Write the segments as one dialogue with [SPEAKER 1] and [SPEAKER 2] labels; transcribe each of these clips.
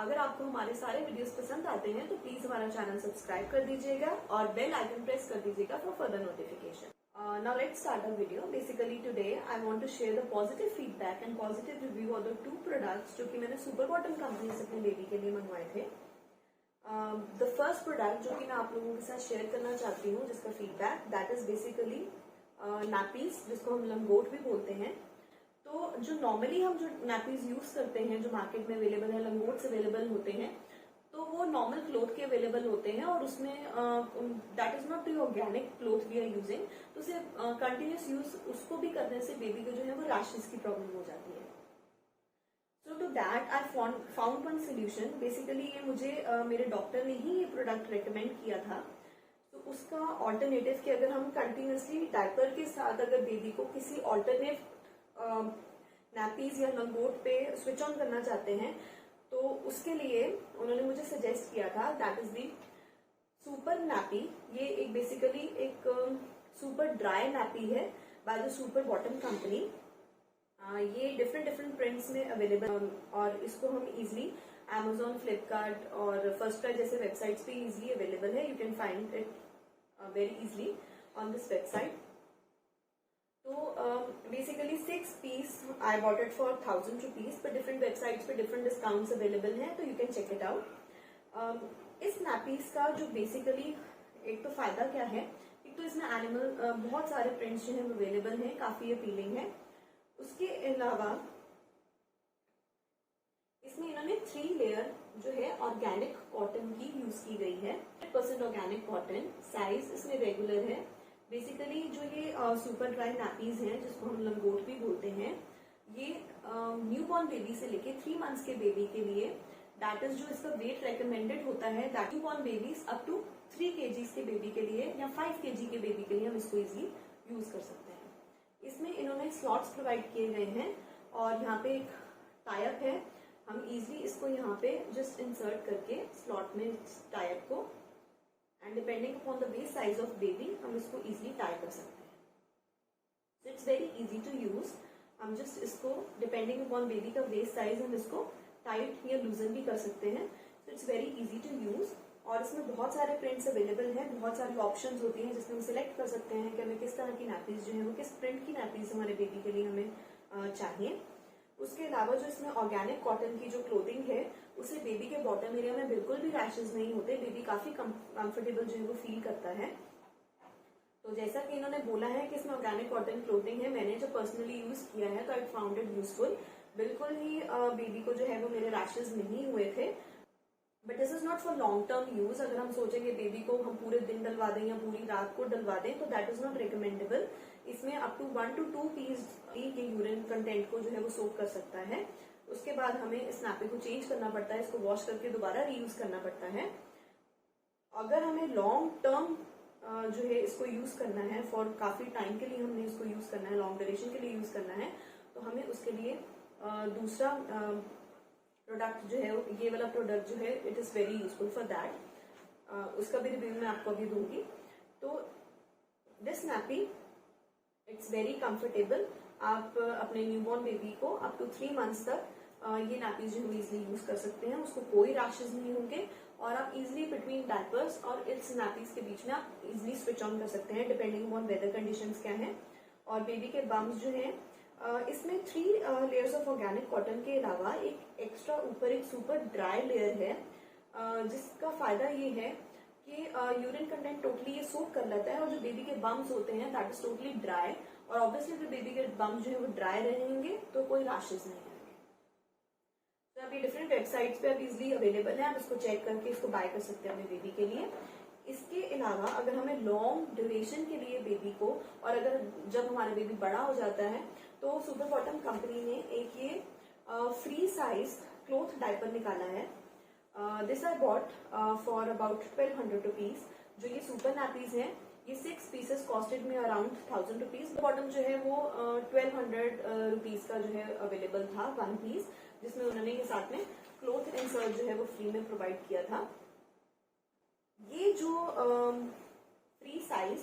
[SPEAKER 1] अगर आपको हमारे सारे वीडियोस पसंद आते हैं तो प्लीज हमारा चैनल सब्सक्राइब कर दीजिएगा और बेल आइकन प्रेस कर दीजिएगा for further notification. Now let's start our video. Basically today I want to share the positive feedback and positive review of the two products जो कि मैंने सुपर बॉटम कंपनी से अपने बेबी के लिए मंगवाए थे. The first product जो कि मैं आप लोगों के साथ शेयर करना चाहती हूँ जिसका feedback that is basically nappies, जिसको हम लंगोट भी बोलते हैं. तो जो नॉर्मली हम जो नैपीज यूज करते हैं जो मार्केट में अवेलेबल है, लंगोट्स अवेलेबल होते हैं, तो वो नॉर्मल क्लोथ के अवेलेबल होते हैं और उसमें that is not the organic cloth we are using. तो उसे कंटिन्यूस यूज उसको भी करने से बेबी को जो है वो रैशेस की प्रॉब्लम हो जाती है. So to that I found one solution. Basically ये मुझे मेरे डॉक्टर ने ही ये प्रोडक्ट रिकमेंड किया था. तो उसका ऑल्टरनेटिव कि अगर हम कंटिन्यूसली डायपर के साथ अगर बेबी को किसी ऑल्टरनेट नैपीज या लंगोट पे स्विच ऑन करना चाहते हैं तो उसके लिए उन्होंने मुझे सजेस्ट किया था that is the super nappy. ये एक बेसिकली एक सुपर ड्राई नैपी है by the super bottom company. ये डिफरेंट प्रिंट्स में अवेलेबल और इसको हम इजीली Amazon, फ्लिपकार्ट और फर्स्ट क्राई जैसे वेबसाइट्स पे इजीली अवेलेबल है. You can find it very easily on this website. तो basically 6 piece I bought it for 1000 rupees, पर डिफरेंट वेबसाइट्स पे डिफरेंट डिस्काउंट्स अवेलेबल हैं तो you can check it out. इस nappies का जो बेसिकली एक तो फायदा क्या है, एक तो इसमें एनिमल बहुत सारे प्रिंट्स जो है अवेलेबल हैं, काफी अपीलिंग है. उसके अलावा इसमें इन्होंने 3 लेयर जो है ऑर्गेनिक कॉटन की यूज की गई है. 100% ऑर्गेनिक कॉटन. साइज इसमें रेगुलर है. बेसिकली जो ये सुपर ड्राई नैपीज हैं जिसको हम लंगोट भी बोलते हैं, ये न्यू बॉर्न बेबी से लेके 3 मंथ्स के बेबी के लिए दैट इज जो इसका वेट रेकमेंडेड होता है that newborn babies up to 3 kg के बेबी के लिए या 5 kg के बेबी के लिए हम इसको इजीली यूज कर सकते हैं. इसमें इन्होंने स्लॉट्स प्रोवाइड किए गए हैं और यहाँ पे एक टाइप है. हम इजीली इसको यहाँ पे जस्ट इंसर्ट करके स्लॉट में टाइप को and depending upon the waist size of baby हम इसको इजीली टाई कर सकते हैं. It's very easy to use. हम जस्ट इसको डिपेंडिंग अपॉन बेबी का वेस्ट साइज हम इसको टाइट या लूजन भी कर सकते हैं. It's very easy to use और इसमें बहुत सारे प्रिंट्स अवेलेबल हैं, बहुत सारी ऑप्शंस होती हैं जिसमें हम सिलेक्ट कर सकते हैं कि हमें किस तरह की नैपीज जो है वो किस प्रिंट की नैपीज हमारे बेबी के लिए हमें चाहिए. उसके अलावा जो इसमें ऑर्गेनिक कॉटन की जो क्लोथिंग है उसे बेबी के बॉटम एरिया में बिल्कुल भी रैशेज नहीं होते. बेबी काफी कंफर्टेबल जो है वो फील करता है. तो जैसा कि इन्होंने बोला है कि इसमें ऑर्गेनिक कॉटन क्लोथिंग है, मैंने जो पर्सनली यूज किया है तो आई फाउंड इट यूजफुल. बिल्कुल ही बेबी को जो है वो मेरे रैशेज नहीं हुए थे. But this is not for long term use. अगर हम सोचेंगे बेबी को हम पूरे दिन डलवा दें या पूरी रात को डलवा दें तो दैट इज नॉट रिकमेंडेबल. इसमें अप टू 1 to 2 पीस के यूरिन कंटेंट को जो है वो सोक कर सकता है. उसके बाद हमें इस नैपी को चेंज करना पड़ता है, इसको वॉश करके दोबारा रीयूज करना पड़ता है. अगर हमें लॉन्ग टर्म जो है इसको यूज करना है, फॉर काफी टाइम के लिए हमने इसको यूज करना है, लॉन्ग ड्यूरेशन के लिए यूज करना है, तो हमें उसके लिए दूसरा प्रोडक्ट जो है ये वाला प्रोडक्ट जो है it is very useful for that. उसका भी रिव्यू मैं आपको अभी दूंगी. तो this nappy it's very comfortable. आप अपने न्यूबॉर्न बेबी को अप टू 3 मंथ्स तक ये नैपीज जो है इजिली यूज कर सकते हैं. उसको कोई रैशेज नहीं होंगे और आप इजिली बिटवीन डायपर्स और इस नैपीज के बीच में आप इजिली स्विच ऑन कर सकते हैं डिपेंडिंग ऑन वेदर कंडीशंस क्या है. और बेबी के बम्स जो है इसमें 3 लेयर्स ऑफ ऑर्गेनिक कॉटन के अलावा एक एक्स्ट्रा ऊपर एक सुपर ड्राई लेयर है जिसका फायदा ये है कि यूरिन कंटेंट टोटली ये सोक कर लेता है और जो बेबी के बम्स होते हैं दैट इज टोटली ड्राई. और ऑब्वियसली जो बेबी के बम्स जो है वो ड्राई रहेंगे तो कोई रैशेज नहीं आएंगे. तो आप ये डिफरेंट वेबसाइट्स पे आप इजिली अवेलेबल है, आप इसको चेक करके इसको बाय कर सकते हैं अपने बेबी के लिए. इसके अलावा अगर हमें लॉन्ग ड्यूरेशन के लिए बेबी को और अगर जब हमारा बेबी बड़ा हो जाता है तो सुपर बॉटम कंपनी ने एक ये फ्री साइज क्लोथ डायपर निकाला है. This I bought for about 1200 rupees. जो ये सुपर नैपीज है ये 6 पीसेस कॉस्टेड में अराउंड 1000 रुपीज. बॉटम जो है वो 1200 रुपीज का जो है अवेलेबल था 1 पीस, जिसमें उन्होंने ये साथ में क्लोथ इंसर्ट जो है वो फ्री में प्रोवाइड किया था. ये जो फ्री साइज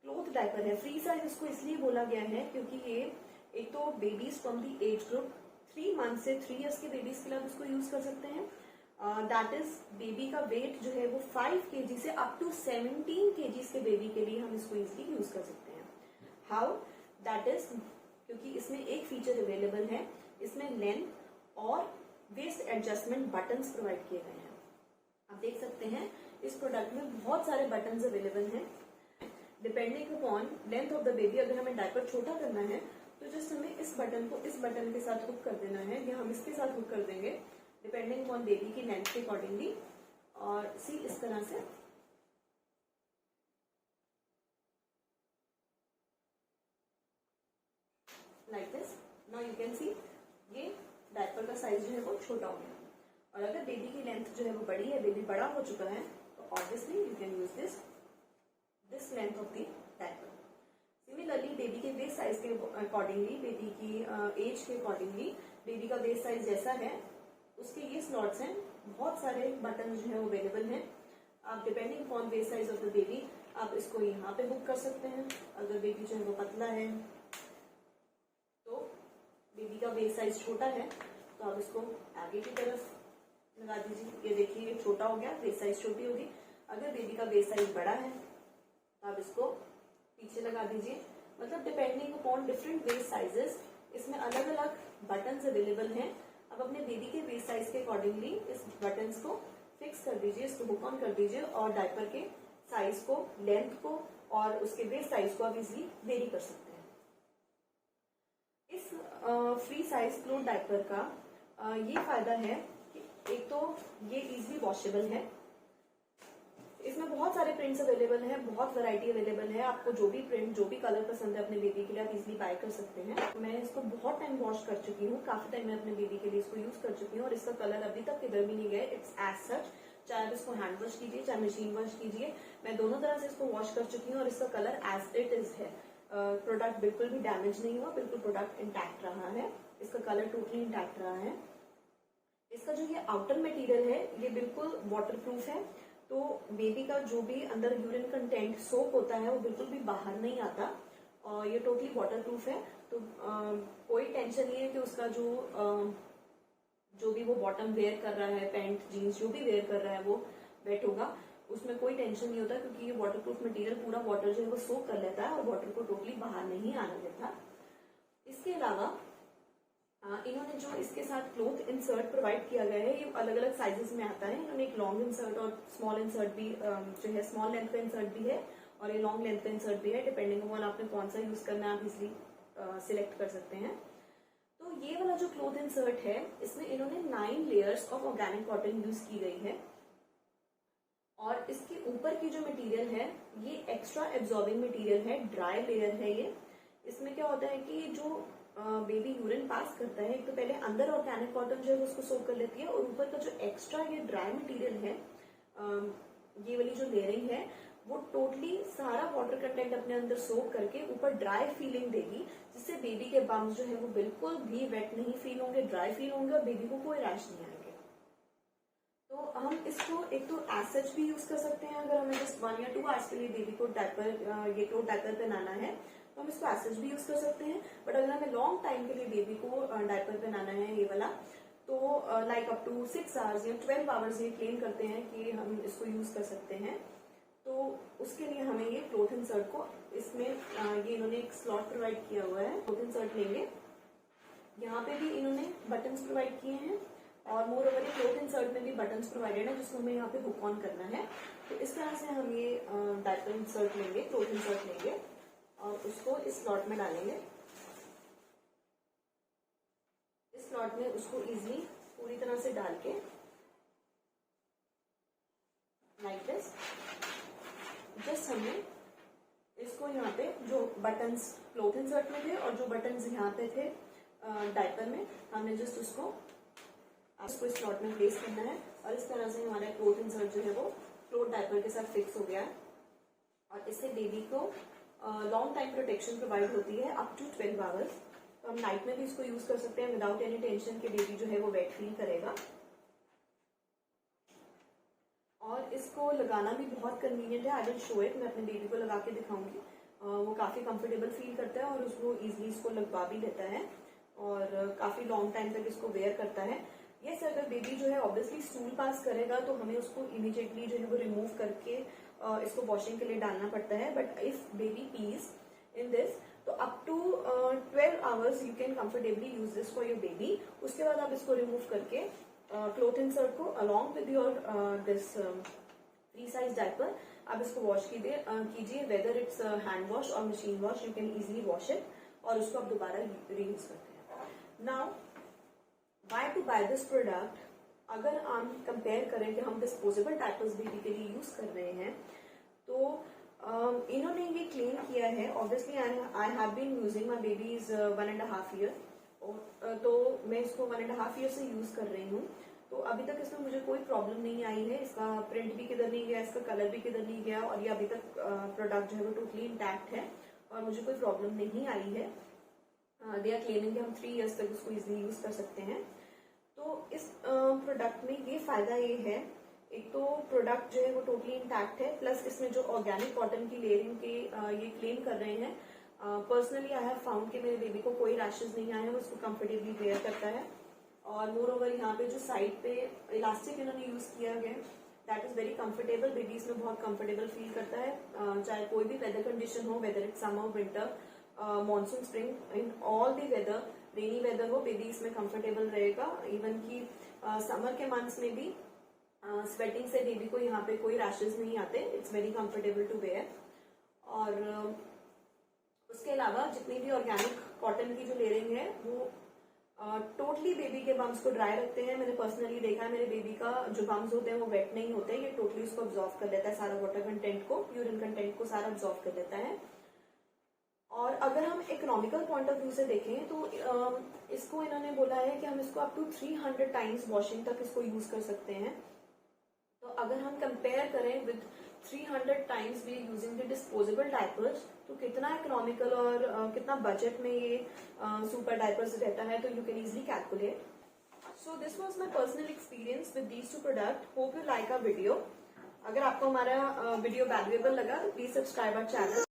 [SPEAKER 1] क्लोथ डायपर है, फ्री साइज इसको इसलिए बोला गया है क्योंकि ये एक तो babies from the age group 3 month से 3 इयर्स के बेबीज के लिए आप इसको यूज कर सकते हैं. दैट इज बेबी का वेट जो है वो 5 kg से अप टू 17 kg के बेबी के लिए हम इसको इजिली यूज कर सकते हैं। हाउ? दैट इज क्योंकि इसमें एक फीचर अवेलेबल है, इसमें लेंथ और वेस्ट एडजस्टमेंट बटन्स प्रोवाइड किए गए हैं। आप देख सकते हैं इस प्रोडक्ट में बहुत सारे बटन्स अवेलेबल हैं। Depending upon length of the baby, अगर हमें डायपर छोटा करना है तो जस्ट हमें इस बटन को इस बटन के साथ हुक कर देना है, या हम इसके साथ हुक कर देंगे डिपेंडिंग अपॉन बेबी की लेंथ के अकॉर्डिंगली। और सी इस तरह से like this. Now you can see ये डायपर का साइज जो है वो छोटा हो गया। और अगर बेबी की लेंथ जो है वो बड़ी है, बेबी बड़ा हो चुका है, तो obviously you can use this length of the diaper. Similarly baby के वेस्ट साइज के अकॉर्डिंगली, बेबी की एज के अकॉर्डिंगली, बेबी का वेस्ट साइज जैसा है उसके ये स्लॉट्स हैं। बहुत सारे बटन जो है वो अवेलेबल हैं। आप depending upon waste size of the baby आप इसको यहाँ पे बुक कर सकते हैं। अगर बेबी जो है वो पतला है, तो बेबी का वेस्ट साइज छोटा है, तो आप इसको आगे की तरफ लगा दीजिए। ये देखिए ये छोटा हो गया, वेस्ट साइज छोटी होगी। अगर बेबी का वेस्ट साइज बड़ा है तो आप इसको पीछे लगा दीजिए। मतलब depending upon different waist sizes, इसमें अलग अलग बटन्स अवेलेबल हैं। अब अपने बेबी के वेस्ट साइज के अकॉर्डिंगली इस बटन्स को फिक्स कर दीजिए, इसको बुक ऑन कर दीजिए और डायपर के साइज को, लेंथ को और उसके वेस्ट साइज को आप इजिली वेरी कर सकते हैं। इस फ्री साइज क्लोथ डायपर का ये फायदा है कि एक तो ये इजिली वॉशेबल है। इसमें बहुत सारे प्रिंट्स अवेलेबल हैं, बहुत वैरायटी अवेलेबल है। आपको जो भी प्रिंट, जो भी कलर पसंद है अपने बेबी के लिए, आप इजीली बाय कर सकते हैं। मैं इसको बहुत टाइम वॉश कर चुकी हूँ, काफी टाइम मैं अपने बेबी के लिए इसको यूज कर चुकी हूँ और इसका कलर अभी तक किधर भी नहीं गया। इट्स एज सच, चाहे आप इसको हैंड वॉश कीजिए चाहे मशीन वॉश कीजिए, मैं दोनों तरह से इसको वॉश कर चुकी हूँ और इसका कलर एज इट इज है। प्रोडक्ट बिल्कुल भी डैमेज नहीं हुआ, बिल्कुल प्रोडक्ट इंटैक्ट रहा है, इसका कलर टोटली इंटैक्ट रहा है। इसका जो ये आउटर मटेरियल है ये बिल्कुल वाटर प्रूफ है, तो बेबी का जो भी अंदर यूरिन कंटेंट सोक होता है वो बिल्कुल भी बाहर नहीं आता और ये टोटली वाटर प्रूफ है। तो कोई टेंशन नहीं है कि उसका जो भी वो बॉटम वेयर कर रहा है, पैंट जीन्स जो भी वेयर कर रहा है वो वेट होगा, उसमें कोई टेंशन नहीं होता, क्योंकि ये वाटर प्रूफ मटेरियल पूरा वाटर जो है वो सोक कर लेता है और वाटर को टोटली बाहर नहीं आने देता। इसके अलावा इन्होंने जो इसके साथ क्लोथ इंसर्ट प्रोवाइड किया गया है, ये अलग अलग साइजेस में आता है। इन्होंने एक लॉन्ग इंसर्ट और स्मॉल इंसर्ट भी जो है, स्मॉल लेंथ का इंसर्ट भी है और ये लॉन्ग लेंथ का इंसर्ट भी है। डिपेंडिंग अपॉन आपने कौन सा यूज करना है आप इजिली सिलेक्ट कर सकते हैं। तो ये वाला जो क्लोथ इंसर्ट है, इसमें इन्होंने 9 layers of organic cotton use की गई है और इसके ऊपर की जो मटेरियल है ये एक्स्ट्रा एब्जॉर्बिंग मटेरियल है, ड्राई लेयर है ये। इसमें क्या होता है कि जो बेबी यूरिन पास करता है, एक तो पहले अंदर ऑर्गेनिक कॉटन जो है उसको सोक कर लेती है और ऊपर का जो एक्स्ट्रा ये ड्राई मटेरियल है, ये वाली जो लेयरिंग है वो टोटली सारा वाटर कंटेंट अपने अंदर सोक करके ऊपर ड्राई फीलिंग देगी, जिससे बेबी के बम्स जो है वो बिल्कुल भी वेट नहीं फील होंगे, ड्राई फील होंगे और बेबी को कोई रैश नहीं आएंगे। तो हम इसको एक तो एज सच भी यूज कर सकते हैं, अगर हमें जस्ट 1 या 2 आवर्स के लिए बेबी को डायपर, ये क्लोथ डायपर पहनाना है तो हम इसको एज सच भी यूज कर सकते हैं। बट अगर हमें लॉन्ग टाइम के लिए बेबी को डायपर पहनाना है ये वाला, तो लाइक अप टू 6 आवर्स या 12 आवर्स ये क्लेम करते हैं कि हम इसको यूज कर सकते हैं। तो उसके लिए हमें ये क्लोथ इंसर्ट को, इसमें ये इन्होंने एक स्लॉट प्रोवाइड किया हुआ है, क्लोथ इंसर्ट लेंगे। यहाँ पे भी इन्होंने बटन्स प्रोवाइड किए हैं और मोर ओवर क्लोथ इंसर्ट में भी बटन्स प्रोवाइडेड है जिसको हमें यहाँ पे हुक ऑन करना है। तो इस तरह से हम ये डायपर इंसर्ट लेंगे, क्लोथ इंसर्ट लेंगे और उसको इस स्लॉट में डालेंगे। इस स्लॉट में उसको इजीली पूरी तरह से डाल के लाइक दिस, जस्ट हमने इसको यहाँ पे जो बटन्स क्लोथ इंसर्ट में थे और जो बटन्स यहाँ पे थे डायपर में, हमने जस्ट उसको इस स्लॉट में प्लेस करना है और इस तरह से हमारा क्लोथ इंसर्ट जो है वो क्लोथ डायपर के साथ फिक्स हो गया है। और इससे बेबी को लॉन्ग टाइम प्रोटेक्शन प्रोवाइड होती है अप टू 12 आवर्स। तो हम नाइट में भी इसको यूज कर सकते हैं विदाउट एनी टेंशन कि बेबी जो है वो वेट फील करेगा। और इसको लगाना भी बहुत कन्वीनियंट है। आई विल शो इट, मैं अपने बेबी को लगा के दिखाऊंगी। वो काफी कंफर्टेबल फील करता है और उसको इजिली इसको लगवा भी लेता है और काफी लॉन्ग टाइम तक इसको वेयर करता है। यस, अगर बेबी जो है ऑब्वियसली स्टूल पास करेगा तो हमें उसको इमीडिएटली जो है वो रिमूव करके इसको वॉशिंग के लिए डालना पड़ता है। But if baby pees in this तो up to 12 hours you can comfortably use this for your baby. उसके बाद आप इसको रिमूव करके क्लॉथ इंसर्ट को along with your this 3 size diaper आप इसको वॉश कीजिए, वेदर इट्स हैंड वॉश और machine wash, you can easily wash it और उसको आप दोबारा रीयूज करते हैं। Now why to buy this product, अगर हम कंपेयर करें कि हम डिस्पोजेबल डायपर्स बेबी के लिए यूज कर रहे हैं तो इन्होंने ये क्लेम किया है, obviously I have been using my baby is 1.5 year, तो मैं इसको 1.5 ईयर से यूज कर रही हूँ। तो अभी तक इसमें मुझे कोई प्रॉब्लम नहीं आई है, इसका प्रिंट भी किधर नहीं गया, इसका कलर भी किधर नहीं गया और ये अभी तक प्रोडक्ट जो है वो टोटली इंटैक्ट है और मुझे कोई प्रॉब्लम नहीं आई है। दे आर क्लेमिंग कि हम 3 इयर्स तक उसको इजिली यूज कर सकते हैं। तो इस प्रोडक्ट में ये फायदा ये है, एक तो प्रोडक्ट जो है वो टोटली इंटैक्ट है, प्लस इसमें जो ऑर्गेनिक कॉटन की लेयरिंग के ये क्लेम कर रहे हैं, पर्सनली आई हैव फाउंड कि मेरे बेबी को कोई रैशेज नहीं आए हैं, वो इसको कंफर्टेबली वेयर करता है। और मोर ओवर यहाँ पे जो साइड पे इलास्टिक इन्होंने यूज किया गया that is very comfortable, baby इसमें बहुत कंफर्टेबल फील करता है, चाहे कोई भी वेदर कंडीशन हो, whether it summer winter monsoon spring, in all the weather, rainy weather हो, बेबी इसमें कंफर्टेबल रहेगा। इवन की समर के मंथ्स में भी स्वेटिंग से बेबी को यहाँ पे कोई रैशेज नहीं आते, it's very comfortable to wear. और उसके अलावा जितनी भी ऑर्गेनिक कॉटन की जो लेयरिंग है वो टोटली बेबी के बम्स को ड्राई रखते हैं। मैंने पर्सनली देखा है मेरे बेबी का जो बम्स होते हैं वो वेट नहीं होते, ये टोटली उसको ऑब्जॉर्व कर लेता है, सारा वाटर कंटेंट को, यूरिन कंटेंट को सारा ऑब्जॉर्व कर लेता है। और अगर हम इकोनॉमिकल पॉइंट ऑफ व्यू से देखें तो इसको इन्होंने बोला है कि हम इसको अप टू 300 टाइम्स वॉशिंग तक इसको यूज कर सकते हैं। तो अगर हम कंपेयर करें with 300 times we using the disposable diapers तो कितना इकोनॉमिकल और कितना बजट में ये सुपर डायपर्स रहता है, तो you can easily calculate. So this was my personal experience with these 2 product. Hope you like our video. अगर आपको हमारा वीडियो वैल्यूएबल लगा तो प्लीज सब्सक्राइब आवर चैनल।